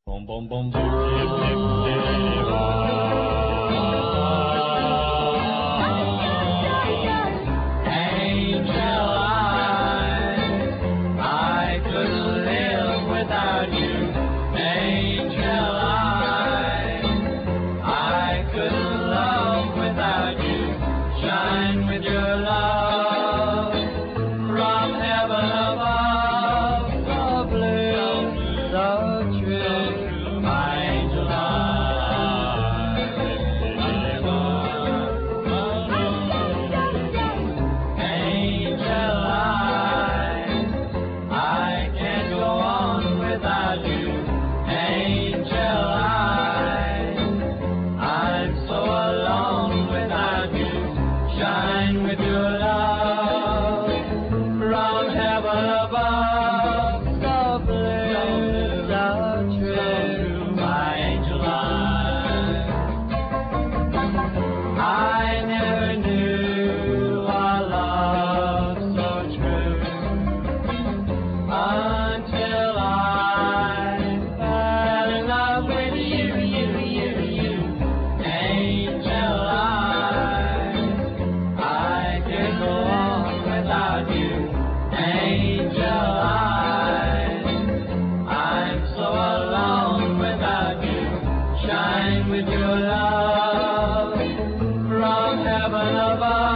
Boom, boom, boom, boom, dip, dip, dip, Angel I couldn't live without you. Angel I couldn't love without you. Shine with your love from heaven above. The blue, the true, my angel Angel I can't go on without you. Angel I'm so alone without you. Shine with your love from heaven above. The blue, the true, my angel I never knew a love so true until I fell in love with you. Angel I can't go on without you. Angel I'm so alone without you. Shine with your love from heaven above.